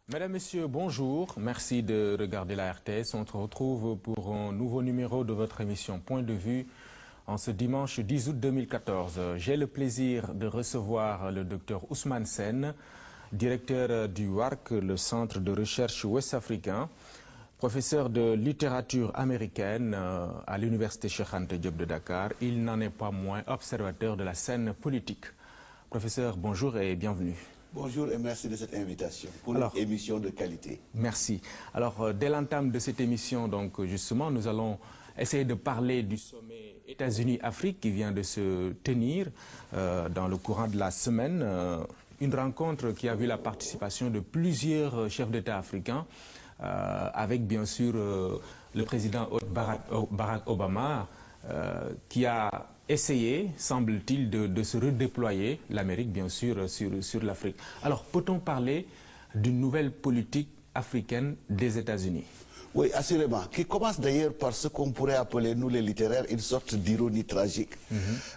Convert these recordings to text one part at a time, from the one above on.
Mesdames, Messieurs, bonjour. Merci de regarder la RTS. On se retrouve pour un nouveau numéro de votre émission Point de vue en ce dimanche 10 août 2014. J'ai le plaisir de recevoir le docteur Ousmane Sène, directeur du WARC, le Centre de recherche ouest-africain, professeur de littérature américaine à l'Université Cheikh Anta Diop de Dakar. Il n'en est pas moins observateur de la scène politique. Professeur, bonjour et bienvenue. Bonjour et merci de cette invitation pour une émission de qualité. Merci. Alors, dès l'entame de cette émission, donc, justement, nous allons essayer de parler du sommet États-Unis-Afrique qui vient de se tenir dans le courant de la semaine. Une rencontre qui a vu la participation de plusieurs chefs d'État africains, avec bien sûr le président Barack Obama, qui a essayé, semble-t-il, de se redéployer, l'Amérique bien sûr, sur l'Afrique. Alors, peut-on parler d'une nouvelle politique africaine des États-Unis? Oui, assurément. Qui commence d'ailleurs par ce qu'on pourrait appeler, nous les littéraires, une sorte d'ironie tragique.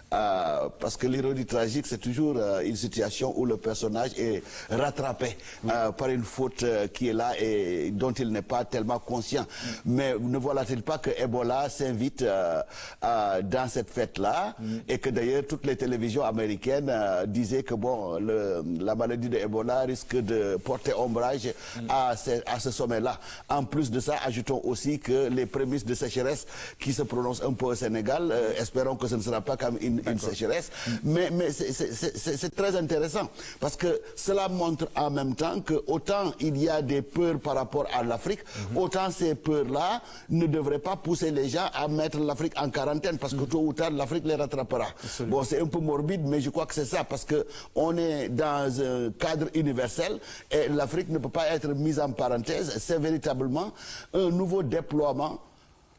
Parce que l'ironie tragique, c'est toujours une situation où le personnage est rattrapé par une faute qui est là et dont il n'est pas tellement conscient. Mais ne voilà-t-il pas que Ebola s'invite dans cette fête-là et que d'ailleurs toutes les télévisions américaines disaient que bon, la maladie de Ebola risque de porter ombrage à ce sommet-là. En plus de ça, ajoutons aussi que les prémices de sécheresse qui se prononcent un peu au Sénégal, espérons que ce ne sera pas comme une sécheresse, mais c'est très intéressant parce que cela montre en même temps que autant il y a des peurs par rapport à l'Afrique, autant ces peurs-là ne devraient pas pousser les gens à mettre l'Afrique en quarantaine parce que tôt ou tard l'Afrique les rattrapera. Bon, c'est un peu morbide, mais je crois que c'est ça parce que on est dans un cadre universel et l'Afrique ne peut pas être mise en parenthèse. C'est véritablement un nouveau déploiement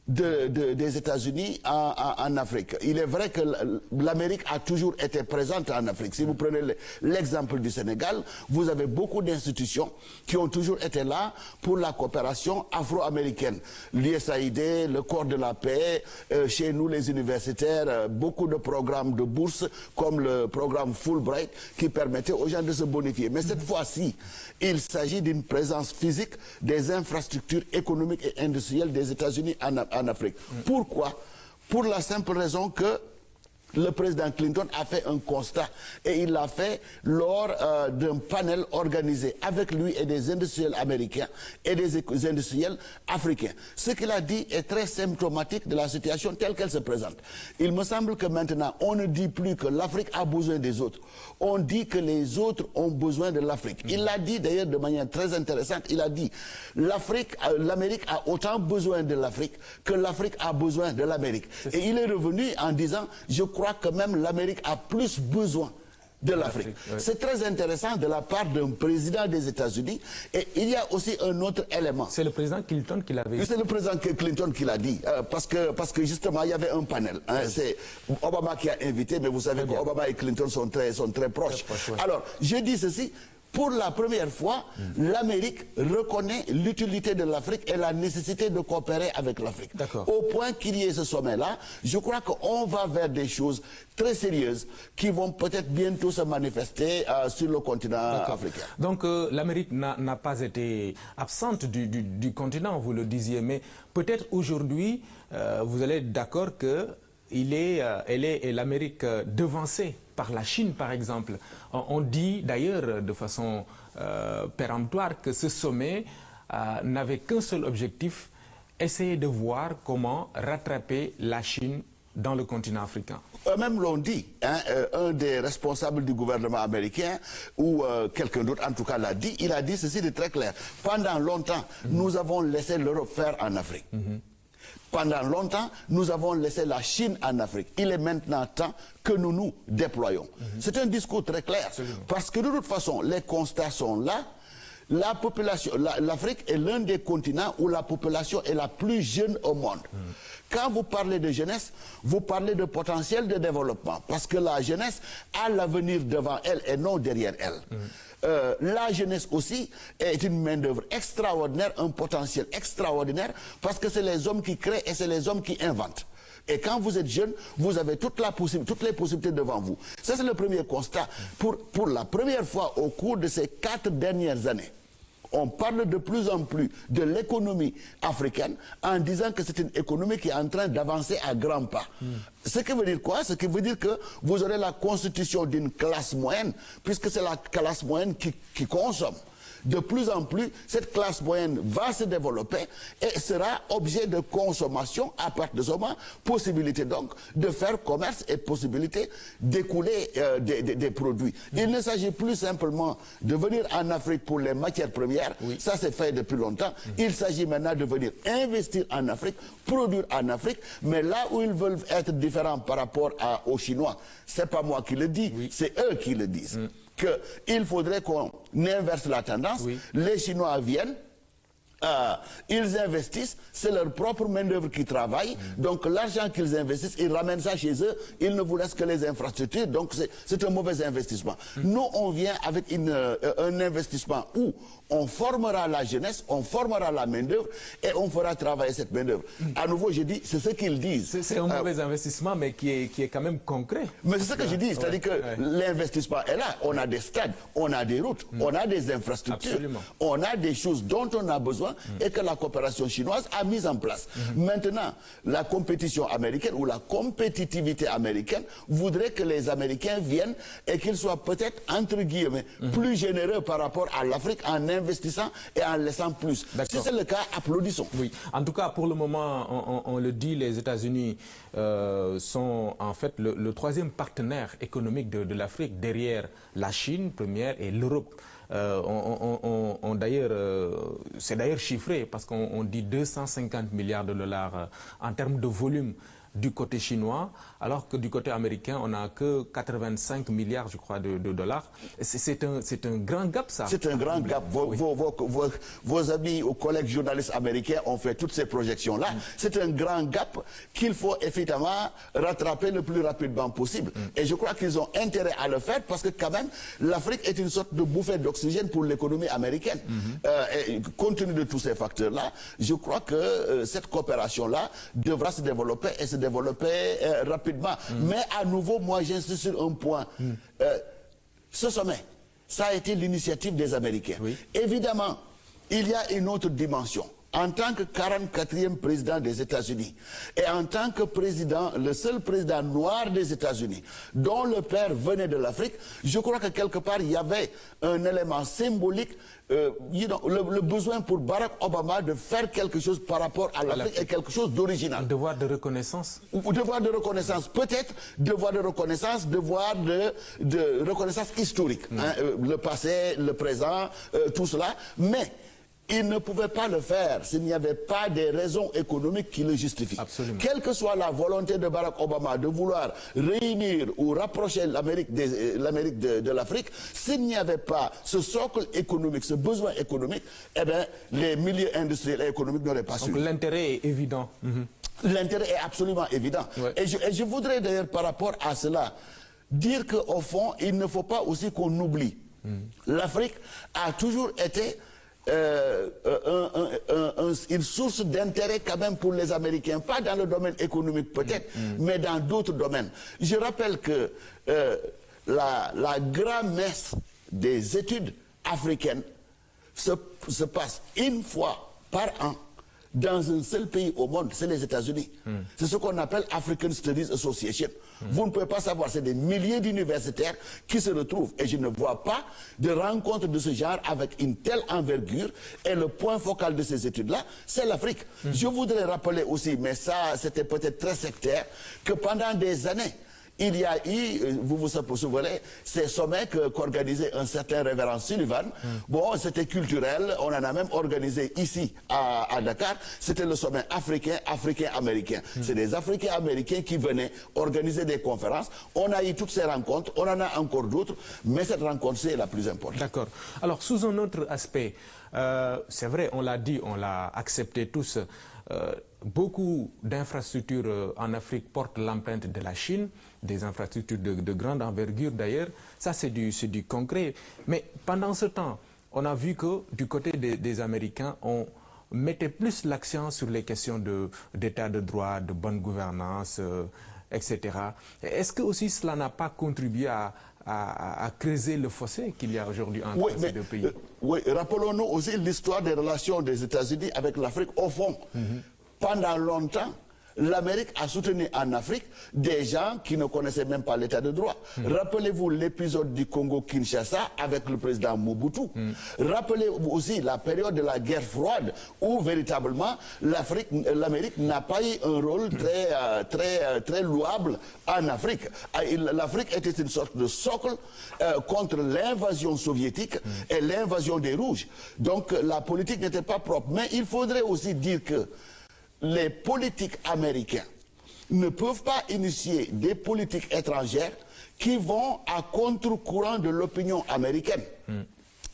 des États-Unis en Afrique. Il est vrai que l'Amérique a toujours été présente en Afrique. Si vous prenez l'exemple du Sénégal, vous avez beaucoup d'institutions qui ont toujours été là pour la coopération afro-américaine. L'USAID, le Corps de la paix, chez nous les universitaires, beaucoup de programmes de bourse comme le programme Fulbright qui permettait aux gens de se bonifier. Mais cette fois-ci, il s'agit d'une présence physique des infrastructures économiques et industrielles des États-Unis en Afrique. Pourquoi? Pour la simple raison que le président Clinton a fait un constat et il l'a fait lors d'un panel organisé avec lui et des industriels américains et des industriels africains. Ce qu'il a dit est très symptomatique de la situation telle qu'elle se présente. Il me semble que maintenant, on ne dit plus que l'Afrique a besoin des autres. On dit que les autres ont besoin de l'Afrique. Il l'a dit d'ailleurs de manière très intéressante. Il a dit l'Amérique a autant besoin de l'Afrique que l'Afrique a besoin de l'Amérique. Et il est revenu en disant, je crois que même l'Amérique a plus besoin de l'Afrique. C'est très intéressant de la part d'un président des États-Unis. Et il y a aussi un autre élément. C'est le président Clinton qui l'avait dit. C'est le président Clinton qui l'a dit. Parce que justement, il y avait un panel. C'est Obama qui a invité, mais vous savez qu'Obama et Clinton sont très proches. Alors, je dis ceci. Pour la première fois, l'Amérique reconnaît l'utilité de l'Afrique et la nécessité de coopérer avec l'Afrique. Au point qu'il y ait ce sommet-là, je crois qu'on va vers des choses très sérieuses qui vont peut-être bientôt se manifester sur le continent africain. Donc l'Amérique n'a pas été absente du continent, vous le disiez, mais peut-être aujourd'hui, vous allez être d'accord que elle est l'Amérique devancée par la Chine, par exemple. On dit d'ailleurs de façon péremptoire que ce sommet n'avait qu'un seul objectif, essayer de voir comment rattraper la Chine dans le continent africain. Eux-mêmes l'ont dit, un des responsables du gouvernement américain, ou quelqu'un d'autre en tout cas l'a dit, il a dit ceci de très clair. Pendant longtemps, nous avons laissé l'Europe faire en Afrique. Pendant longtemps, nous avons laissé la Chine en Afrique. Il est maintenant temps que nous nous déployons. C'est un discours très clair. Parce que de toute façon, les constats sont là. La population, l'Afrique est l'un des continents où la population est la plus jeune au monde. Quand vous parlez de jeunesse, vous parlez de potentiel de développement. Parce que la jeunesse a l'avenir devant elle et non derrière elle. La jeunesse aussi est une main-d'œuvre extraordinaire, un potentiel extraordinaire, parce que c'est les hommes qui créent et c'est les hommes qui inventent. Et quand vous êtes jeune, vous avez toutes les possibilités devant vous. Ça, c'est le premier constat. Pour la première fois au cours de ces 4 dernières années, On parle de plus en plus de l'économie africaine en disant que c'est une économie qui est en train d'avancer à grands pas. Ce qui veut dire quoi? Ce qui veut dire que vous aurez la constitution d'une classe moyenne, puisque c'est la classe moyenne qui consomme. De plus en plus, cette classe moyenne va se développer et sera objet de consommation à partir de ce moment. Possibilité donc de faire commerce et possibilité d'écouler des produits. Il ne s'agit plus simplement de venir en Afrique pour les matières premières. Oui. Ça, c'est fait depuis longtemps. Il s'agit maintenant de venir investir en Afrique, produire en Afrique. Mais là où ils veulent être différents par rapport aux Chinois, c'est pas moi qui le dis, c'est eux qui le disent. Qu'il faudrait qu'on inverse la tendance. Oui. Les Chinois viennent, ils investissent, c'est leur propre main-d'œuvre qui travaille. Donc l'argent qu'ils investissent, ils ramènent ça chez eux, ils ne vous laissent que les infrastructures. Donc c'est un mauvais investissement. Nous, on vient avec un investissement où on formera la jeunesse, on formera la main-d'œuvre et on fera travailler cette main-d'œuvre. À nouveau, je dis, c'est ce qu'ils disent. C'est un mauvais investissement, mais qui est quand même concret. Mais c'est ce que je dis, c'est-à-dire que l'investissement est là. On a des stades, on a des routes, on a des infrastructures, on a des choses dont on a besoin et que la coopération chinoise a mis en place. Maintenant, la compétition américaine ou la compétitivité américaine voudrait que les Américains viennent et qu'ils soient peut-être, entre guillemets, plus généreux par rapport à l'Afrique en investissant et en laissant plus. Si c'est le cas, applaudissons. Oui. En tout cas, pour le moment, on le dit, les États-Unis sont en fait le troisième partenaire économique de l'Afrique, derrière la Chine, première, et l'Europe. C'est d'ailleurs chiffré parce qu'on dit 250 milliards de dollars en termes de volume du côté chinois, alors que du côté américain, on n'a que 85 milliards, je crois, de dollars. C'est un grand gap, ça. C'est un grand gap. Vos amis ou collègues journalistes américains ont fait toutes ces projections-là. C'est un grand gap qu'il faut effectivement rattraper le plus rapidement possible. Et je crois qu'ils ont intérêt à le faire parce que quand même, l'Afrique est une sorte de bouffée d'oxygène pour l'économie américaine. Et compte tenu de tous ces facteurs-là, je crois que cette coopération-là devra se développer et se développer rapidement. Mais à nouveau, moi j'insiste sur un point. Ce sommet, ça a été l'initiative des Américains. Évidemment, il y a une autre dimension. En tant que 44e président des États-Unis et en tant que président, le seul président noir des États-Unis, dont le père venait de l'Afrique, je crois que quelque part il y avait un élément symbolique, le besoin pour Barack Obama de faire quelque chose par rapport à l'Afrique et quelque chose d'original. Un devoir de reconnaissance. Ou devoir de reconnaissance, peut-être devoir de reconnaissance, devoir de reconnaissance historique. Le passé, le présent, tout cela, mais il ne pouvait pas le faire s'il n'y avait pas des raisons économiques qui le justifient. Absolument. Quelle que soit la volonté de Barack Obama de vouloir réunir ou rapprocher l'Amérique de l'Afrique, s'il n'y avait pas ce socle économique, ce besoin économique, eh bien, les milieux industriels et économiques n'auraient pas suivi. Donc l'intérêt est évident. L'intérêt est absolument évident. Et je voudrais d'ailleurs par rapport à cela dire qu'au fond, il ne faut pas aussi qu'on oublie. L'Afrique a toujours été une source d'intérêt quand même pour les Américains, pas dans le domaine économique peut-être, mais dans d'autres domaines. Je rappelle que la grand-messe des études africaines se passe une fois par an dans un seul pays au monde, c'est les États-Unis. C'est ce qu'on appelle African Studies Association. Vous ne pouvez pas savoir, c'est des milliers d'universitaires qui se retrouvent. Et je ne vois pas de rencontre de ce genre avec une telle envergure. Et le point focal de ces études-là, c'est l'Afrique. Je voudrais rappeler aussi, mais ça, c'était peut-être très sectaire, que pendant des années, il y a eu, vous vous souvenez, ces sommets qu'organisait un certain révérend Sullivan. Bon, c'était culturel, on en a même organisé ici à Dakar. C'était le sommet africain-américain. C'est des Africains américains qui venaient organiser des conférences. On a eu toutes ces rencontres, on en a encore d'autres, mais cette rencontre, c'est la plus importante. D'accord. Alors, sous un autre aspect, c'est vrai, on l'a dit, on l'a accepté tous, beaucoup d'infrastructures en Afrique portent l'empreinte de la Chine, des infrastructures de grande envergure d'ailleurs. Ça, c'est du concret. Mais pendant ce temps, on a vu que du côté des Américains, on mettait plus l'accent sur les questions d'état de droit, de bonne gouvernance, etc. Est-ce que aussi cela n'a pas contribué à creuser le fossé qu'il y a aujourd'hui entre ces deux pays? Oui, rappelons-nous aussi l'histoire des relations des États-Unis avec l'Afrique. Au fond, pendant longtemps, l'Amérique a soutenu en Afrique des gens qui ne connaissaient même pas l'état de droit. Rappelez-vous l'épisode du Congo-Kinshasa avec le président Mobutu. Rappelez-vous aussi la période de la guerre froide où véritablement l'Amérique n'a pas eu un rôle très louable en Afrique. L'Afrique était une sorte de socle contre l'invasion soviétique et l'invasion des Rouges. Donc la politique n'était pas propre. Mais il faudrait aussi dire que les politiques américains ne peuvent pas initier des politiques étrangères qui vont à contre-courant de l'opinion américaine.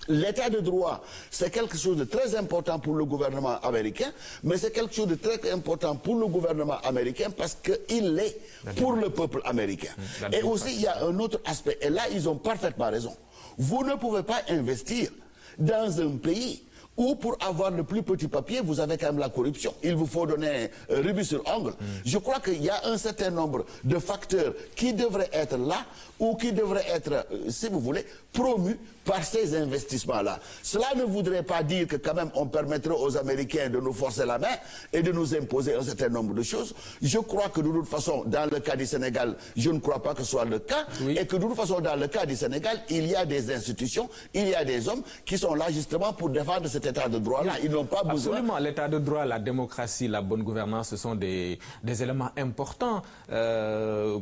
L'état de droit, c'est quelque chose de très important pour le gouvernement américain, mais c'est quelque chose de très important pour le gouvernement américain parce qu'il l'est pour le peuple américain. Et aussi, il y a un autre aspect, et là, ils ont parfaitement raison. Vous ne pouvez pas investir dans un pays ou pour avoir le plus petit papier, vous avez quand même la corruption. Il vous faut donner rubis sur ongle. Je crois qu'il y a un certain nombre de facteurs qui devraient être là ou qui devraient être, si vous voulez, promus par ces investissements-là. Cela ne voudrait pas dire que quand même on permettrait aux Américains de nous forcer la main et de nous imposer un certain nombre de choses. Je crois que de toute façon, dans le cas du Sénégal, je ne crois pas que ce soit le cas. Et que de toute façon, dans le cas du Sénégal, il y a des institutions, il y a des hommes qui sont là justement pour défendre cet état de droit-là. Ils n'ont pas besoin... Absolument. L'état de droit, la démocratie, la bonne gouvernance, ce sont des éléments importants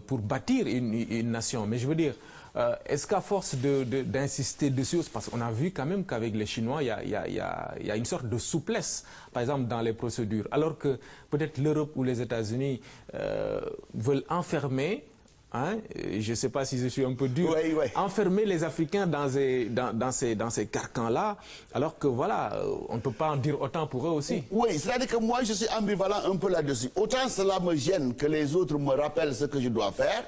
pour bâtir une nation. Mais je veux dire, est-ce qu'à force d'insister dessus, parce qu'on a vu quand même qu'avec les Chinois, il y a une sorte de souplesse, par exemple, dans les procédures, alors que peut-être l'Europe ou les États-Unis veulent enfermer, hein, je ne sais pas si je suis un peu dur, enfermer les Africains dans ces carcans-là, alors que voilà, on ne peut pas en dire autant pour eux aussi. Oui, c'est-à-dire que moi je suis ambivalent un peu là-dessus. Autant cela me gêne que les autres me rappellent ce que je dois faire,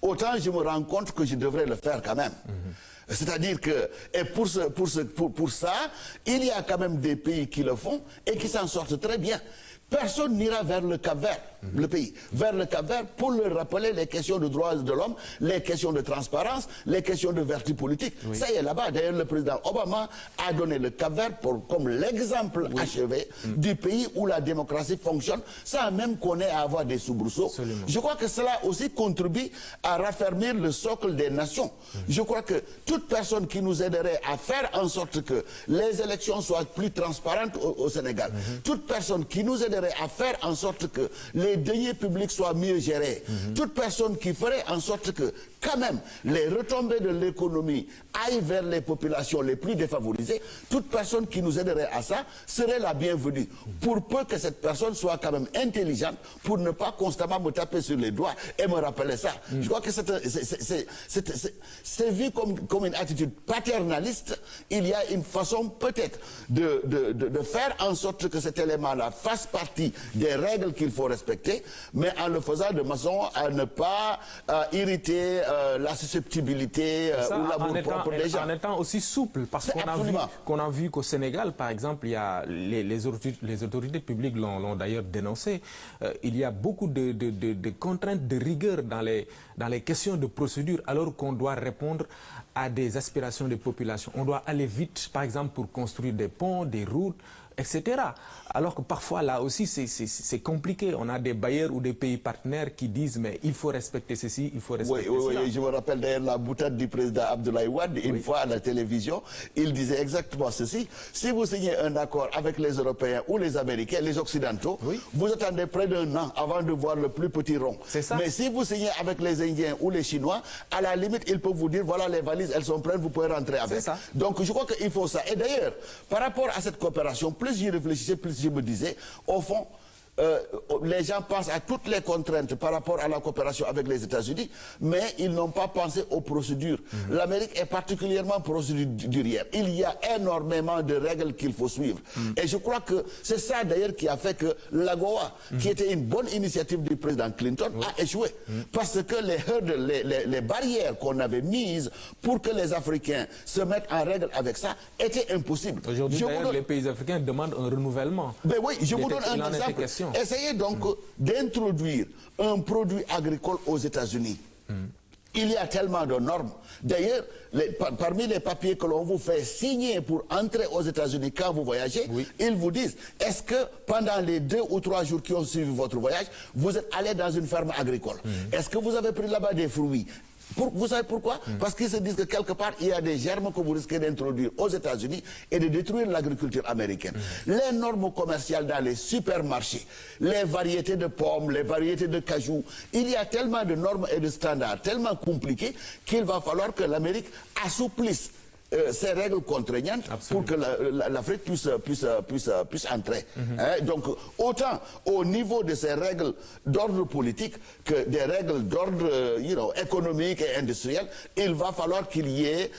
autant je me rends compte que je devrais le faire quand même. C'est-à-dire que, et pour ça, il y a quand même des pays qui le font et qui s'en sortent très bien. Personne n'ira vers le Cap-Vert, le pays, vers le Cap-Vert pour leur rappeler les questions de droits de l'homme, les questions de transparence, les questions de vertu politique. Ça y est là-bas. D'ailleurs, le président Obama a donné le Cap-Vert comme l'exemple achevé du pays où la démocratie fonctionne sans même qu'on ait à avoir des soubresauts. Je crois que cela aussi contribue à raffermir le socle des nations. Je crois que toute personne qui nous aiderait à faire en sorte que les élections soient plus transparentes au Sénégal, toute personne qui nous aiderait à faire en sorte que les deniers publics soient mieux gérés. Toute personne qui ferait en sorte que, quand même, les retombées de l'économie aillent vers les populations les plus défavorisées, toute personne qui nous aiderait à ça serait la bienvenue. Pour peu que cette personne soit quand même intelligente, pour ne pas constamment me taper sur les doigts et me rappeler ça. Je crois que c'est vu comme une attitude paternaliste. Il y a une façon peut-être de faire en sorte que cet élément-là fasse partie des règles qu'il faut respecter, mais en le faisant de façon à ne pas irriter la susceptibilité ou l'amour-propre des gens. En étant aussi souple, parce qu'on a vu qu'au Sénégal, par exemple, il y a les autorités publiques l'ont d'ailleurs dénoncé, il y a beaucoup de contraintes de rigueur dans les questions de procédure, alors qu'on doit répondre à des aspirations des populations. On doit aller vite, par exemple, pour construire des ponts, des routes, etc. Alors que parfois, là aussi, c'est compliqué. On a des bailleurs ou des pays partenaires qui disent, mais il faut respecter ceci, il faut respecter cela. Oui, je me rappelle d'ailleurs la boutade du président Abdoulaye Wade, une fois à la télévision, il disait exactement ceci. Si vous signez un accord avec les Européens ou les Américains, les Occidentaux, vous attendez près d'un an avant de voir le plus petit rond. Mais si vous signez avec les Indiens ou les Chinois, à la limite, ils peuvent vous dire, voilà les valises, elles sont prêtes, vous pouvez rentrer avec. Donc je crois qu'il faut ça. Et d'ailleurs, par rapport à cette coopération, plus j'y réfléchissais, plus je me disais, au fond, les gens pensent à toutes les contraintes par rapport à la coopération avec les États-Unis, mais ils n'ont pas pensé aux procédures. L'Amérique est particulièrement procédurière. Il y a énormément de règles qu'il faut suivre. Et je crois que c'est ça d'ailleurs qui a fait que l'AGOA, qui était une bonne initiative du président Clinton, a échoué. Parce que les barrières qu'on avait mises pour que les Africains se mettent en règle avec ça étaient impossibles. Aujourd'hui, d'ailleurs, les pays africains demandent un renouvellement. Ben oui, je vous donne un exemple. Essayez donc d'introduire un produit agricole aux États-Unis. Il y a tellement de normes. D'ailleurs, parmi les papiers que l'on vous fait signer pour entrer aux États-Unis quand vous voyagez, ils vous disent, est-ce que pendant les 2 ou 3 jours qui ont suivi votre voyage, vous êtes allé dans une ferme agricole? Est-ce que vous avez pris là-bas des fruits? Vous savez pourquoi? Parce qu'ils se disent que quelque part, il y a des germes que vous risquez d'introduire aux États-Unis et de détruire l'agriculture américaine. Les normes commerciales dans les supermarchés, les variétés de pommes, les variétés de cajou, il y a tellement de normes et de standards, tellement compliqués qu'il va falloir que l'Amérique assouplisse ces règles contraignantes pour que l'Afrique puisse entrer. Donc, autant au niveau de ces règles d'ordre politique que des règles d'ordre économique et industriel, il va falloir qu'il y ait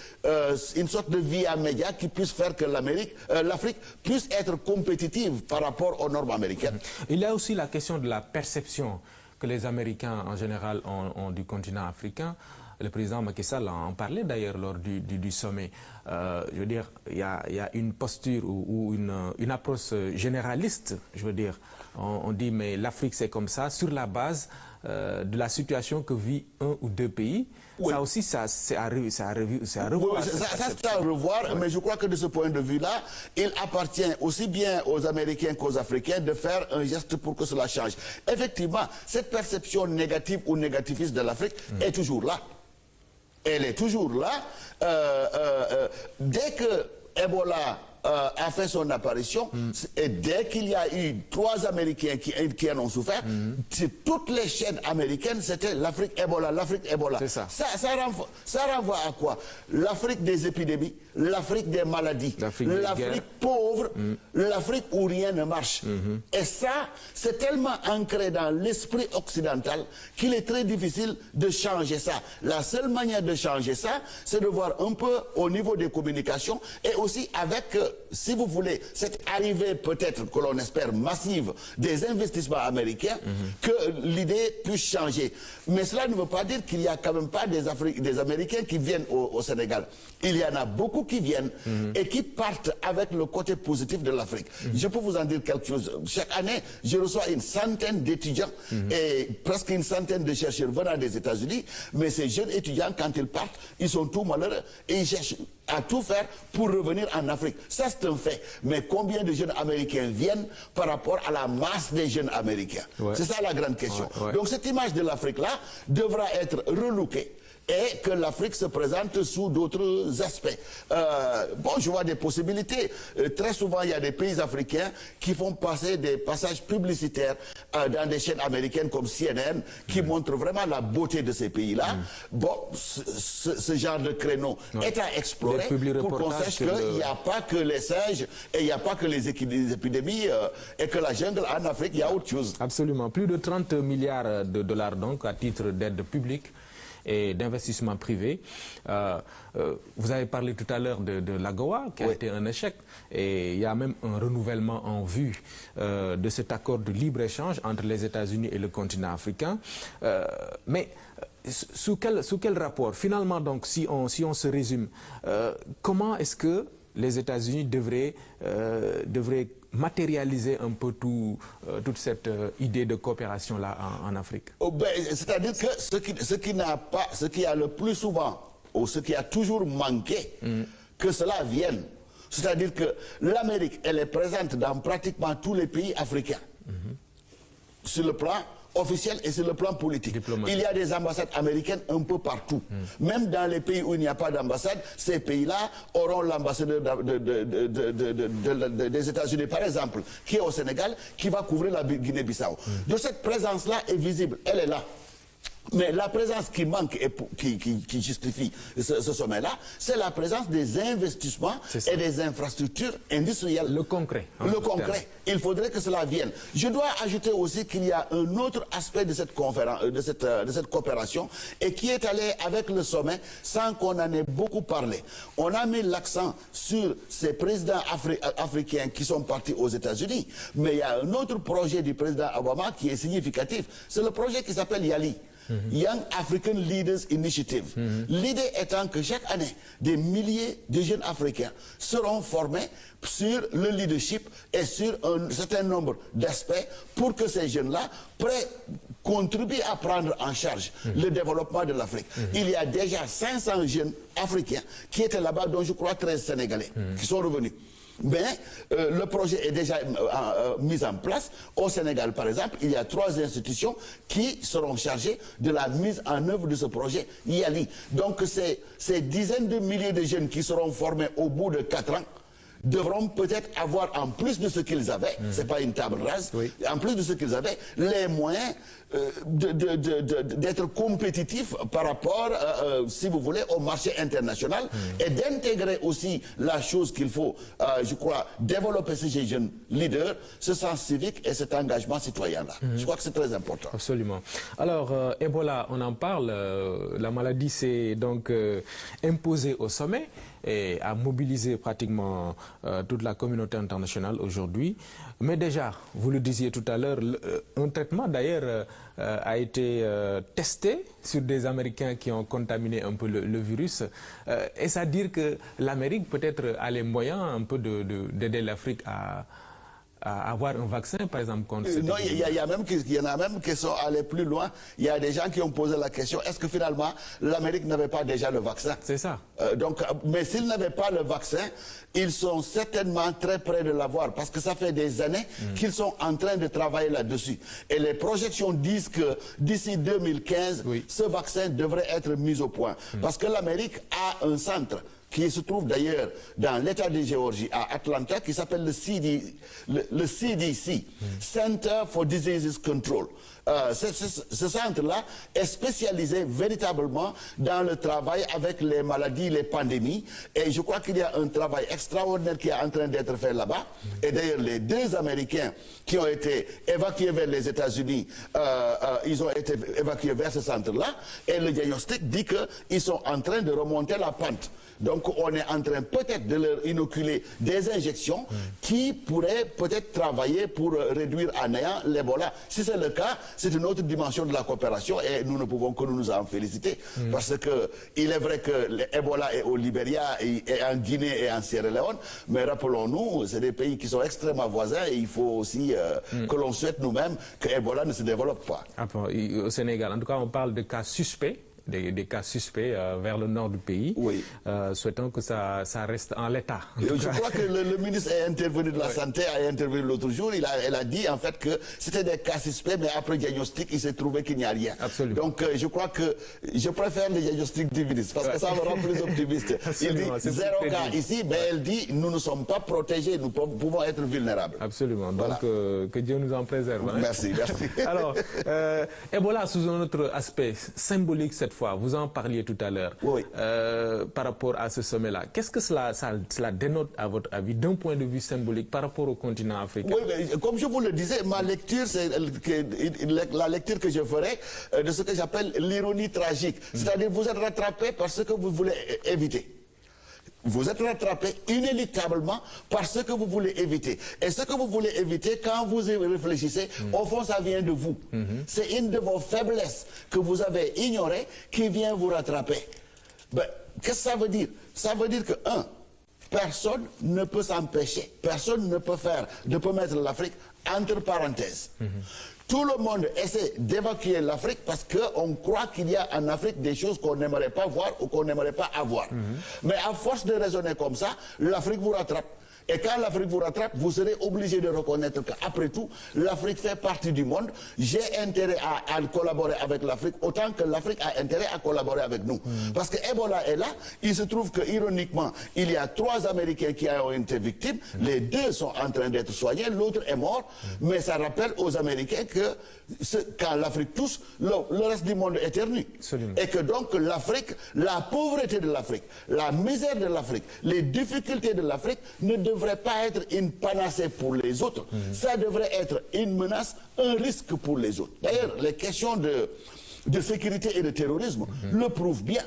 une sorte de via média qui puisse faire que l'Afrique puisse être compétitive par rapport aux normes américaines. Il y a aussi la question de la perception que les Américains en général ont du continent africain. Le président Macky Sall en parlait d'ailleurs lors du sommet. Je veux dire, il y a une posture ou une approche généraliste, je veux dire. On dit, mais l'Afrique c'est comme ça, sur la base de la situation que vit 1 ou 2 pays. Ça aussi, c'est à revoir. C'est à revoir, mais je crois que de ce point de vue-là, il appartient aussi bien aux Américains qu'aux Africains de faire un geste pour que cela change. Effectivement, cette perception négative ou négativiste de l'Afrique est toujours là. Elle est toujours là. Dès que Ebola a fait son apparition, et dès qu'il y a eu 3 Américains qui en ont souffert, toutes les chaînes américaines, c'était l'Afrique Ebola, l'Afrique Ebola. Ça renvoie à quoi? L'Afrique des épidémies, l'Afrique des maladies, l'Afrique pauvre, l'Afrique où rien ne marche. Et ça, c'est tellement ancré dans l'esprit occidental qu'il est très difficile de changer ça. La seule manière de changer ça, c'est de voir un peu au niveau des communications et aussi avec, si vous voulez, cette arrivée peut-être que l'on espère massive des investissements américains, que l'idée puisse changer. Mais cela ne veut pas dire qu'il n'y a quand même pas des Américains qui viennent au Sénégal. Il y en a beaucoup qui viennent et qui partent avec le côté positif de l'Afrique. Je peux vous en dire quelque chose. Chaque année, je reçois une centaine d'étudiants et presque une centaine de chercheurs venant des États-Unis. Mais ces jeunes étudiants, quand ils partent, ils sont tout malheureux et ils cherchent à tout faire pour revenir en Afrique. Ça, c'est un fait. Mais combien de jeunes Américains viennent par rapport à la masse des jeunes Américains? C'est ça la grande question. Donc cette image de l'Afrique-là devra être relookée. Et que l'Afrique se présente sous d'autres aspects. Bon, je vois des possibilités. Très souvent, il y a des pays africains qui font passer des passages publicitaires dans des chaînes américaines comme CNN, qui montrent vraiment la beauté de ces pays-là. Bon, ce genre de créneau est à explorer pour qu'on sache qu'il n'y a pas que les singes et il n'y a pas que les épidémies et que la jungle en Afrique, il y a autre chose. Absolument. Plus de 30 milliards de dollars donc à titre d'aide publique et d'investissement privé. Vous avez parlé tout à l'heure de l'AGOA, qui a été un échec. Et il y a même un renouvellement en vue de cet accord de libre-échange entre les États-Unis et le continent africain. Mais sous quel rapport? Finalement, donc, si on se résume, comment est-ce que les États-Unis devraient matérialiser un peu toute cette idée de coopération-là en Afrique? C'est-à-dire que ce qui a le plus souvent, ou ce qui a toujours manqué, que cela vienne. C'est-à-dire que l'Amérique, elle est présente dans pratiquement tous les pays africains. Sur le plan officiel et sur le plan politique. Il y a des ambassades américaines un peu partout. Même dans les pays où il n'y a pas d'ambassade, ces pays-là auront l'ambassadeur des États-Unis, par exemple, qui est au Sénégal, qui va couvrir la Guinée-Bissau. Donc cette présence-là est visible, elle est là. Mais la présence qui manque et qui justifie ce sommet-là, c'est la présence des investissements et des infrastructures industrielles. Le concret. Le concret. Il faudrait que cela vienne. Je dois ajouter aussi qu'il y a un autre aspect de cette coopération et qui est allé avec le sommet sans qu'on en ait beaucoup parlé. On a mis l'accent sur ces présidents africains qui sont partis aux États-Unis, mais il y a un autre projet du président Obama qui est significatif. C'est le projet qui s'appelle YALI. Young African Leaders Initiative. L'idée étant que chaque année, des milliers de jeunes Africains seront formés sur le leadership et sur un certain nombre d'aspects pour que ces jeunes-là contribuent à prendre en charge le développement de l'Afrique. Il y a déjà 500 jeunes Africains qui étaient là-bas, dont je crois 13 Sénégalais, qui sont revenus. Mais le projet est déjà mis en place. Au Sénégal, par exemple, il y a 3 institutions qui seront chargées de la mise en œuvre de ce projet YALI. Donc ces dizaines de milliers de jeunes qui seront formés au bout de 4 ans devront peut-être avoir, en plus de ce qu'ils avaient, c'est pas une table rase, en plus de ce qu'ils avaient, les moyens d'être compétitifs par rapport, si vous voulez, au marché international et d'intégrer aussi la chose qu'il faut, je crois, développer ces jeunes leaders, ce sens civique et cet engagement citoyen-là. Je crois que c'est très important. Absolument. Alors, Ebola, on en parle, la maladie s'est donc imposée au sommet et a mobilisé pratiquement toute la communauté internationale aujourd'hui. Mais déjà, vous le disiez tout à l'heure, un traitement d'ailleurs a été testé sur des Américains qui ont contaminé un peu le virus. Est-ce à dire que l'Amérique peut-être a les moyens un peu d'aider l'Afrique à avoir un vaccin, par exemple, contre cette Non, il y en a même qui sont allés plus loin. Il y a des gens qui ont posé la question, est-ce que finalement l'Amérique n'avait pas déjà le vaccin? C'est ça. Mais s'ils n'avaient pas le vaccin, ils sont certainement très près de l'avoir, parce que ça fait des années qu'ils sont en train de travailler là-dessus. Et les projections disent que d'ici 2015, ce vaccin devrait être mis au point. Parce que l'Amérique a un centre qui se trouve d'ailleurs dans l'État de Géorgie, à Atlanta, qui s'appelle le CDC, Center for Diseases Control. Ce centre-là est spécialisé véritablement dans le travail avec les maladies, les pandémies. Et je crois qu'il y a un travail extraordinaire qui est en train d'être fait là-bas. Et d'ailleurs, les 2 Américains qui ont été évacués vers les États-Unis, ils ont été évacués vers ce centre-là. Et le diagnostic dit qu'ils sont en train de remonter la pente. Donc on est en train peut-être de leur inoculer des injections qui pourraient peut-être travailler pour réduire à néant l'Ebola. Si c'est le cas, c'est une autre dimension de la coopération et nous ne pouvons que nous en féliciter. Parce que il est vrai que l'Ebola est au Libéria et en Guinée et en Sierra Leone, mais rappelons-nous, c'est des pays qui sont extrêmement voisins et il faut aussi que l'on souhaite nous-mêmes que l'Ebola ne se développe pas. Au Sénégal, en tout cas, on parle de cas suspects. Des cas suspects vers le nord du pays. Souhaitons que ça reste en l'état. Je crois que le ministre est intervenu de la Santé, a intervenu l'autre jour. Elle a dit en fait que c'était des cas suspects, mais après diagnostic, il s'est trouvé qu'il n'y a rien. Absolument. Donc je crois que je préfère le diagnostic du ministre parce que ça me rend plus optimiste. Il dit 0 cas ici, mais elle dit nous ne sommes pas protégés, nous pouvons être vulnérables. Absolument. Donc que Dieu nous en préserve. Hein? Merci, merci. Alors, Ebola sous un autre aspect symbolique cette fois, vous en parliez tout à l'heure, par rapport à ce sommet-là. Qu'est-ce que cela dénote, à votre avis, d'un point de vue symbolique par rapport au continent africain? Oui, mais comme je vous le disais, ma lecture, c'est la lecture que je ferai de ce que j'appelle l'ironie tragique. C'est-à-dire vous êtes rattrapé par ce que vous voulez éviter. Vous êtes rattrapé inéluctablement par ce que vous voulez éviter. Et ce que vous voulez éviter, quand vous y réfléchissez, au fond, ça vient de vous. C'est une de vos faiblesses que vous avez ignorées qui vient vous rattraper. Ben, qu'est-ce que ça veut dire? Ça veut dire que, personne ne peut s'empêcher, personne ne peut mettre l'Afrique entre parenthèses. Tout le monde essaie d'évacuer l'Afrique parce qu'on croit qu'il y a en Afrique des choses qu'on n'aimerait pas voir ou qu'on n'aimerait pas avoir. Mais à force de raisonner comme ça, l'Afrique vous rattrape. Et quand l'Afrique vous rattrape, vous serez obligé de reconnaître qu'après tout, l'Afrique fait partie du monde. J'ai intérêt à collaborer avec l'Afrique autant que l'Afrique a intérêt à collaborer avec nous. Parce que Ebola est là. Il se trouve que, ironiquement, il y a 3 Américains qui ont été victimes. Les 2 sont en train d'être soignés. L'autre est mort. Mais ça rappelle aux Américains que quand l'Afrique tousse, le reste du monde éternue. Et que donc l'Afrique, la pauvreté de l'Afrique, la misère de l'Afrique, les difficultés de l'Afrique ne devrait pas être une panacée pour les autres. Ça devrait être une menace, un risque pour les autres. D'ailleurs, les questions de sécurité et de terrorisme le prouvent bien.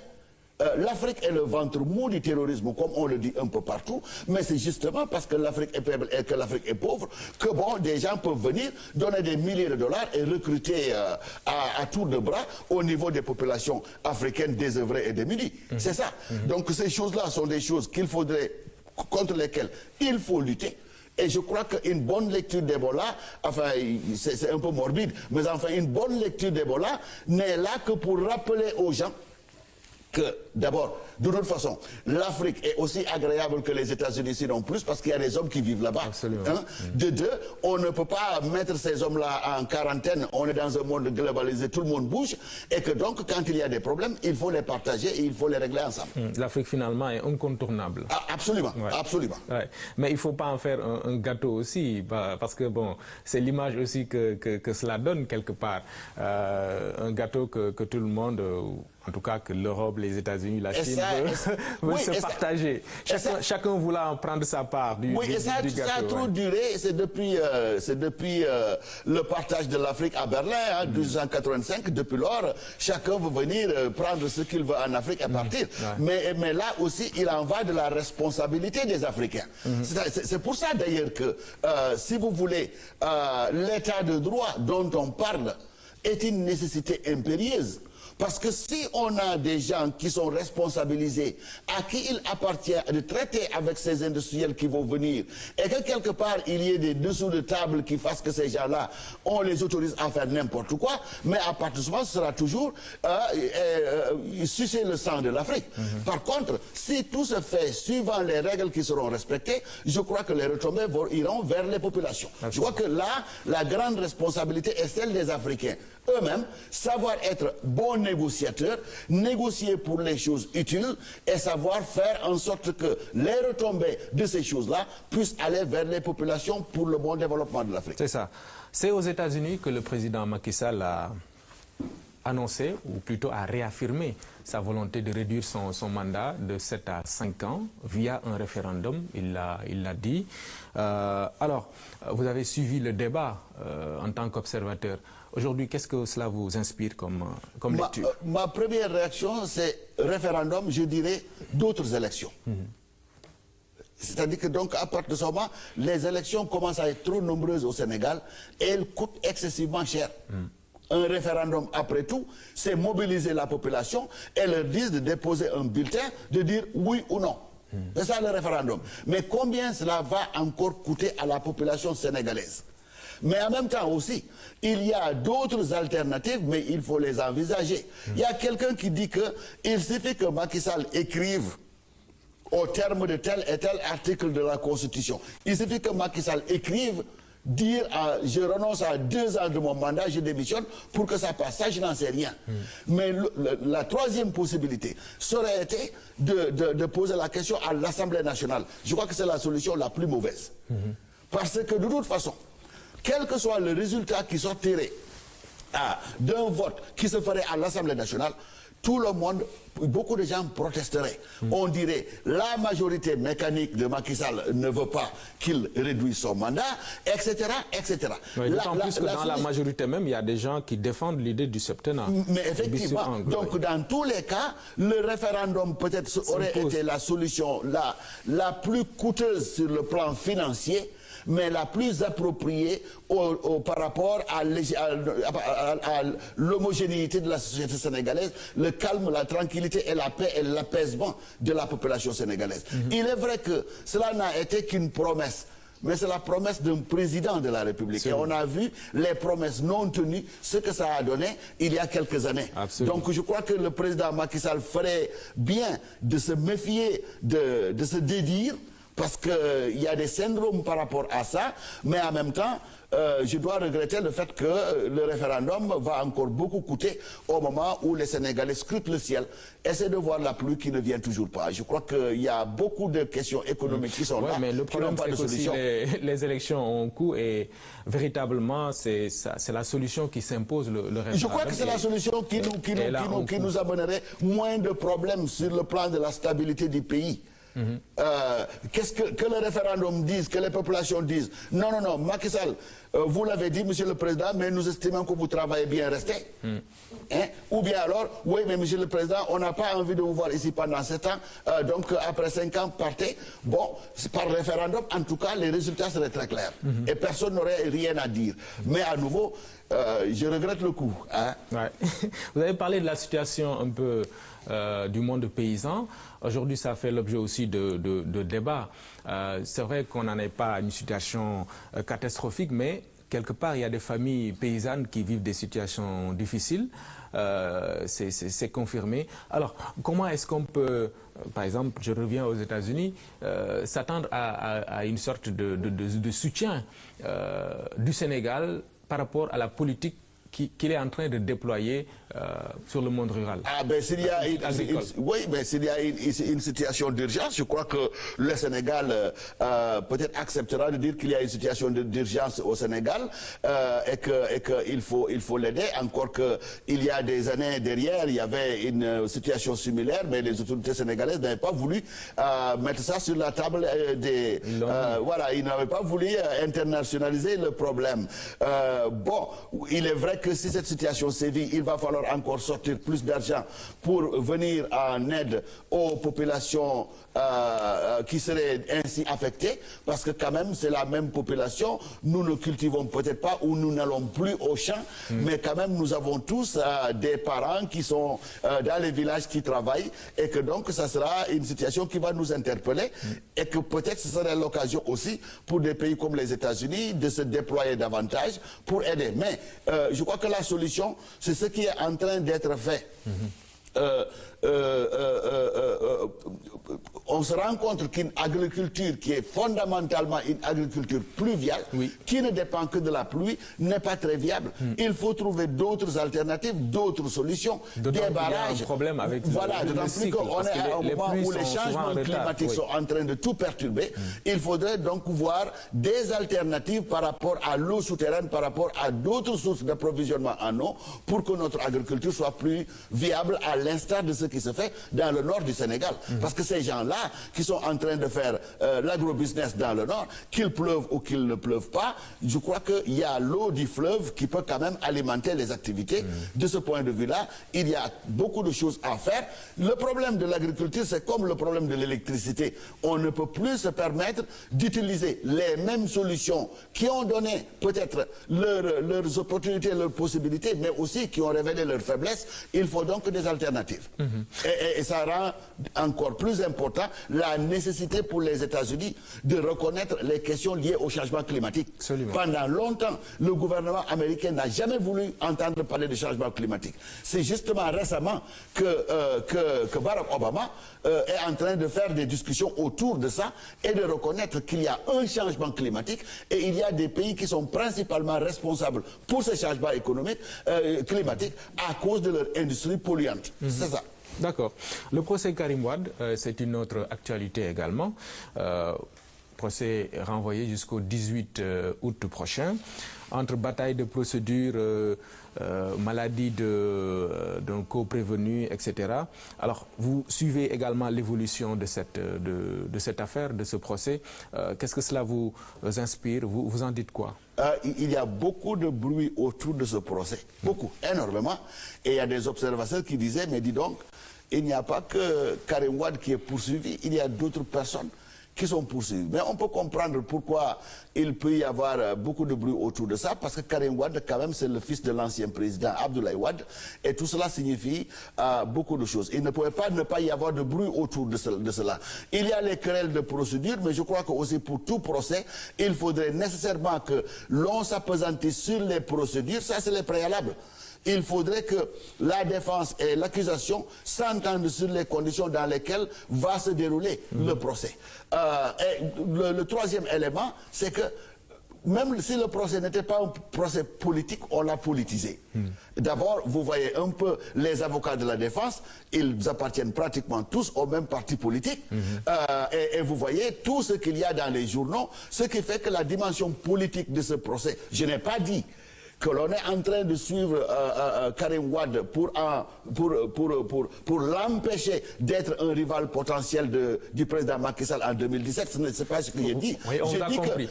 l'Afrique est le ventre mou du terrorisme, comme on le dit un peu partout, mais c'est justement parce que l'Afrique est faible et que l'Afrique est pauvre que bon, des gens peuvent venir donner des milliers de dollars et recruter à tour de bras au niveau des populations africaines désœuvrées et démunies. C'est ça. Donc ces choses-là sont des choses contre lesquelles il faut lutter. Et je crois qu'une bonne lecture d'Ebola, enfin, c'est un peu morbide, mais enfin, une bonne lecture d'Ebola n'est là que pour rappeler aux gens que, d'abord, de toute façon, l'Afrique est aussi agréable que les États-Unis, sinon plus, parce qu'il y a des hommes qui vivent là-bas. Hein? De deux, on ne peut pas mettre ces hommes-là en quarantaine, on est dans un monde globalisé, tout le monde bouge, et que donc, quand il y a des problèmes, il faut les partager et il faut les régler ensemble. L'Afrique, finalement, est incontournable. Ah, absolument, absolument. Ouais. Mais il ne faut pas en faire un gâteau aussi, parce que, bon, c'est l'image aussi que cela donne quelque part. Un gâteau que tout le monde... En tout cas, que l'Europe, les États-Unis, la Chine veulent se partager. Chacun voulant en prendre sa part du gâteau. Ça a trop duré. C'est depuis le partage de l'Afrique à Berlin, en 1285. Depuis lors, chacun veut venir prendre ce qu'il veut en Afrique et partir. Mais là aussi, il en va de la responsabilité des Africains. C'est pour ça d'ailleurs que, si vous voulez, l'état de droit dont on parle est une nécessité impérieuse. Parce que si on a des gens qui sont responsabilisés, à qui il appartient de traiter avec ces industriels qui vont venir, et que quelque part il y ait des dessous de table qui fassent que ces gens-là, on les autorise à faire n'importe quoi, mais à partir de ce moment, ce sera toujours sucer le sang de l'Afrique. Par contre, si tout se fait suivant les règles qui seront respectées, je crois que les retombées iront vers les populations. Je crois que là, la grande responsabilité est celle des Africains eux-mêmes, savoir être bons négociateurs, négocier pour les choses utiles et savoir faire en sorte que les retombées de ces choses-là puissent aller vers les populations pour le bon développement de l'Afrique. C'est ça. C'est aux États-Unis que le président Macky Sall a annoncé, ou plutôt a réaffirmé sa volonté de réduire son mandat de 7 à 5 ans via un référendum, il l'a dit. Alors, vous avez suivi le débat en tant qu'observateur. Aujourd'hui, qu'est-ce que cela vous inspire comme lecture? Ma première réaction, c'est référendum, je dirais, d'autres élections. C'est-à-dire que donc, à partir de ce moment, les élections commencent à être trop nombreuses au Sénégal et elles coûtent excessivement cher. Un référendum, après tout, c'est mobiliser la population et leur dire de déposer un bulletin, de dire oui ou non. C'est ça le référendum. Mais combien cela va encore coûter à la population sénégalaise? Mais en même temps aussi, il y a d'autres alternatives, mais il faut les envisager. Il y a quelqu'un qui dit qu'il suffit que Macky Sall écrive au terme de tel et tel article de la Constitution. Il suffit que Macky Sall écrive, dire je renonce à 2 ans de mon mandat, je démissionne pour que ça passe. Ça, je n'en sais rien. Mais la troisième possibilité serait été de poser la question à l'Assemblée nationale. Je crois que c'est la solution la plus mauvaise. Parce que de toute façon, quel que soit le résultat qui sortirait d'un vote qui se ferait à l'Assemblée nationale, tout le monde, beaucoup de gens protesteraient. On dirait la majorité mécanique de Macky Sall ne veut pas qu'il réduise son mandat, etc. etc. Oui, d'autant plus que dans la majorité même, il y a des gens qui défendent l'idée du septennat. Mais effectivement, donc dans tous les cas, le référendum peut-être aurait été la solution la plus coûteuse sur le plan financier, mais la plus appropriée par rapport à l'homogénéité de la société sénégalaise, le calme, la tranquillité et la paix et l'apaisement de la population sénégalaise. Il est vrai que cela n'a été qu'une promesse, mais c'est la promesse d'un président de la République. Et on a vu les promesses non tenues, ce que ça a donné il y a quelques années. Absolument. Donc je crois que le président Macky Sall ferait bien de se méfier de se dédire, parce qu'il y a des syndromes par rapport à ça, mais en même temps, je dois regretter le fait que le référendum va encore beaucoup coûter au moment où les Sénégalais scrutent le ciel, essaient de voir la pluie qui ne vient toujours pas. Je crois qu'il y a beaucoup de questions économiques qui sont là, mais le qui n'ont pas de solution. Les élections ont un coût et véritablement, c'est la solution qui s'impose, le référendum. Je crois que c'est la solution qui nous amènerait moins de problèmes sur le plan de la stabilité du pays. Qu'est-ce que le référendum dise, que les populations disent? Non, non, non, Macky Sall, vous l'avez dit, Monsieur le Président, mais nous estimons que vous travaillez bien, restez. Hein? Ou bien alors, oui, mais Monsieur le Président, on n'a pas envie de vous voir ici pendant 7 ans, donc après 5 ans, partez. Bon, par référendum, en tout cas, les résultats seraient très clairs. Et personne n'aurait rien à dire. Mais à nouveau, je regrette le coup. Hein? Ouais. Vous avez parlé de la situation un peu du monde paysan. Aujourd'hui, ça fait l'objet aussi de débats. C'est vrai qu'on n'en est pas à une situation catastrophique, mais quelque part, il y a des familles paysannes qui vivent des situations difficiles. C'est confirmé. Alors, comment est-ce qu'on peut, par exemple, je reviens aux États-Unis, s'attendre à une sorte de soutien du Sénégal par rapport à la politique qu'il est en train de déployer sur le monde rural? Ah ben s'il y a s'il y a une situation d'urgence, je crois que le Sénégal peut-être acceptera de dire qu'il y a une situation d'urgence au Sénégal et que il faut l'aider. Encore que il y a des années derrière, il y avait une situation similaire, mais les autorités sénégalaises n'avaient pas voulu mettre ça sur la table des voilà, ils n'avaient pas voulu internationaliser le problème. Bon, il est vrai que si cette situation sévit, il va falloir encore sortir plus d'argent pour venir en aide aux populations qui seraient ainsi affectées, parce que quand même c'est la même population. Nous ne cultivons peut-être pas ou nous n'allons plus au champ, mais quand même nous avons tous des parents qui sont dans les villages qui travaillent, et que donc ça sera une situation qui va nous interpeller, et que peut-être ce serait l'occasion aussi pour des pays comme les États-Unis de se déployer davantage pour aider. Mais je crois que la solution, c'est ce qui est en train d'être fait. On se rend compte qu'une agriculture qui est fondamentalement une agriculture pluviale, qui ne dépend que de la pluie, n'est pas très viable. Il faut trouver d'autres alternatives, d'autres solutions, des barrages. Il y a un problème avec voilà, d'autant plus qu'on est à un moment où les changements climatiques sont en train de tout perturber. Il faudrait donc voir des alternatives par rapport à l'eau souterraine, par rapport à d'autres sources d'approvisionnement en eau, pour que notre agriculture soit plus viable, à l'instar de ce qui se fait dans le nord du Sénégal. Parce que ces gens-là qui sont en train de faire l'agro-business dans le nord, qu'il pleuve ou qu'il ne pleuve pas, je crois qu'il y a l'eau du fleuve qui peut quand même alimenter les activités. De ce point de vue-là, il y a beaucoup de choses à faire. Le problème de l'agriculture, c'est comme le problème de l'électricité. On ne peut plus se permettre d'utiliser les mêmes solutions qui ont donné peut-être leurs opportunités, leurs possibilités, mais aussi qui ont révélé leurs faiblesses. Il faut donc des alternatives. Et ça rend encore plus important la nécessité pour les États-Unis de reconnaître les questions liées au changement climatique. Absolument. Pendant longtemps, le gouvernement américain n'a jamais voulu entendre parler de changement climatique. C'est justement récemment que Barack Obama est en train de faire des discussions autour de ça et de reconnaître qu'il y a un changement climatique et il y a des pays qui sont principalement responsables pour ce changement économique, climatique à cause de leur industrie polluante. C'est ça. D'accord. Le procès Karim Wade, c'est une autre actualité également. Procès renvoyé jusqu'au 18 août prochain. Entre bataille de procédure, maladie d'un co-prévenu, etc. Alors, vous suivez également l'évolution de cette affaire, de ce procès. Qu'est-ce que cela vous inspire? Vous en dites quoi? Il y a beaucoup de bruit autour de ce procès. Beaucoup, énormément. Et il y a des observateurs qui disaient, mais dis donc, il n'y a pas que Karim Wade qui est poursuivi, il y a d'autres personnes qui sont poursuivis. Mais on peut comprendre pourquoi il peut y avoir beaucoup de bruit autour de ça, parce que Karim Wade, quand même, c'est le fils de l'ancien président Abdoulaye Wade, et tout cela signifie beaucoup de choses. Il ne pouvait pas ne pas y avoir de bruit autour de cela. Il y a les querelles de procédure, mais je crois que aussi pour tout procès, il faudrait nécessairement que l'on s'appesantisse sur les procédures, ça c'est les préalables. Il faudrait que la défense et l'accusation s'entendent sur les conditions dans lesquelles va se dérouler le procès. Et le troisième élément, c'est que même si le procès n'était pas un procès politique, on l'a politisé. D'abord, vous voyez un peu les avocats de la défense, ils appartiennent pratiquement tous au même parti politique. Et vous voyez tout ce qu'il y a dans les journaux, ce qui fait que la dimension politique de ce procès, je n'ai pas dit que l'on est en train de suivre Karim Wade pour l'empêcher d'être un rival potentiel du président Macky Sall en 2017, ce n'est pas ce que j'ai dit. Oui, on l'a compris.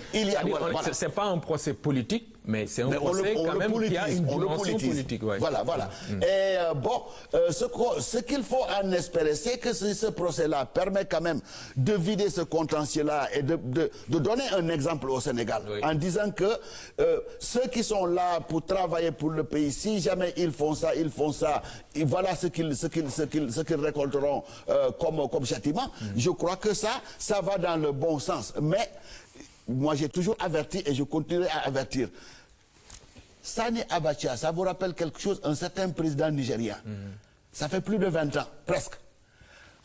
C'est pas un procès politique, mais c'est un procès quand même qui a une dimension politique. Ouais. Voilà, voilà. Et ce qu'il faut en espérer, c'est que ce procès-là permet quand même de vider ce contentieux-là et de donner un exemple au Sénégal, en disant que ceux qui sont là pour travailler pour le pays, si jamais ils font ça, et voilà ce qu'ils récolteront comme châtiment. Je crois que ça va dans le bon sens. Mais moi, j'ai toujours averti et je continuerai à avertir. Sani Abacha, ça vous rappelle quelque chose? Un certain président nigérien. Ça fait plus de 20 ans, presque.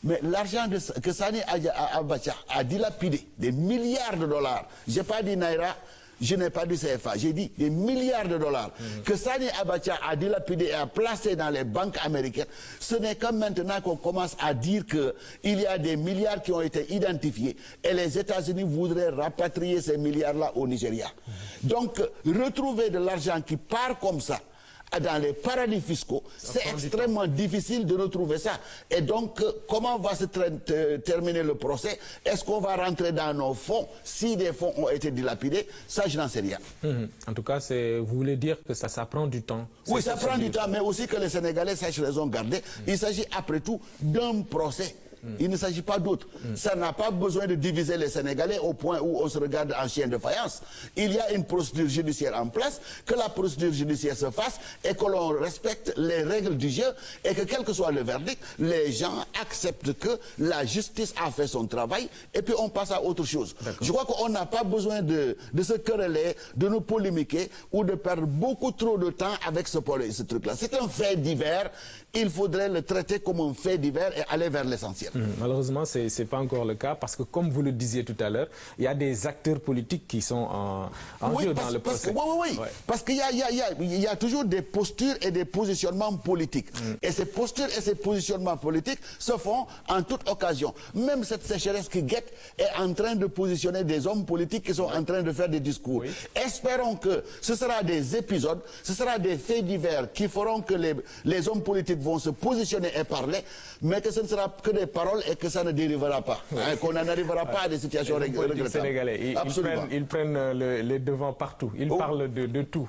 Mais l'argent que Sani Abacha a dilapidé, des milliards de dollars, je n'ai pas dit Naira, je n'ai pas dit CFA, j'ai dit des milliards de dollars que Sani Abacha a dilapidé et a placé dans les banques américaines. Ce n'est que maintenant qu'on commence à dire qu'il y a des milliards qui ont été identifiés et les États-Unis voudraient rapatrier ces milliards-là au Nigeria. Donc, retrouver de l'argent qui part comme ça dans les paradis fiscaux, c'est extrêmement difficile de retrouver ça. Et donc, comment va se terminer le procès? Est-ce qu'on va rentrer dans nos fonds? Si des fonds ont été dilapidés, ça, je n'en sais rien. En tout cas, vous voulez dire que ça prend du temps. Oui, ça prend du temps, mais aussi que les Sénégalais sachent raison garder. Il s'agit, après tout, d'un procès. Il ne s'agit pas d'autre. Ça n'a pas besoin de diviser les Sénégalais au point où on se regarde en chien de faïence. Il y a une procédure judiciaire en place, que la procédure judiciaire se fasse et que l'on respecte les règles du jeu et que quel que soit le verdict, les gens acceptent que la justice a fait son travail et puis on passe à autre chose. Je crois qu'on n'a pas besoin de se quereller, de nous polémiquer ou de perdre beaucoup trop de temps avec ce truc-là. C'est un fait divers. Il faudrait le traiter comme un fait divers et aller vers l'essentiel. Malheureusement, ce n'est pas encore le cas parce que, comme vous le disiez tout à l'heure, il y a des acteurs politiques qui sont en jeu dans le procès. Oui. Parce qu'il y a toujours des postures et des positionnements politiques. Et ces postures et ces positionnements politiques se font en toute occasion. Même cette sécheresse qui guette est en train de positionner des hommes politiques qui sont en train de faire des discours. Espérons que ce sera des épisodes, ce sera des faits divers qui feront que les hommes politiques vont se positionner et parler, mais que ce ne sera que des paroles et que ça ne dérivera pas. Qu'on n'en arrivera pas à des situations regrettables. Sénégalais, ils prennent les devants partout. Ils parlent de tout.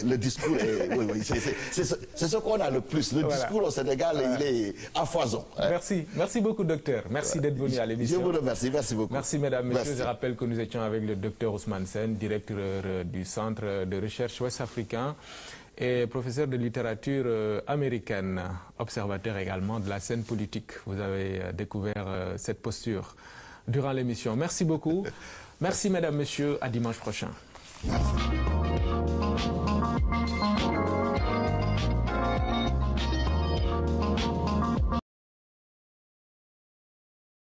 Le discours est... Oui, c'est ce qu'on a le plus. Le discours au Sénégal, il est à foison. Merci beaucoup, docteur. Merci d'être venu à l'émission. Je vous remercie. Merci beaucoup. Merci, mesdames, messieurs. Je rappelle que nous étions avec le docteur Ousmane Sène, directeur du Centre de recherche ouest-africain et professeur de littérature américaine, observateur également de la scène politique. Vous avez découvert cette posture durant l'émission. Merci beaucoup. Merci, mesdames, messieurs. À dimanche prochain. Merci.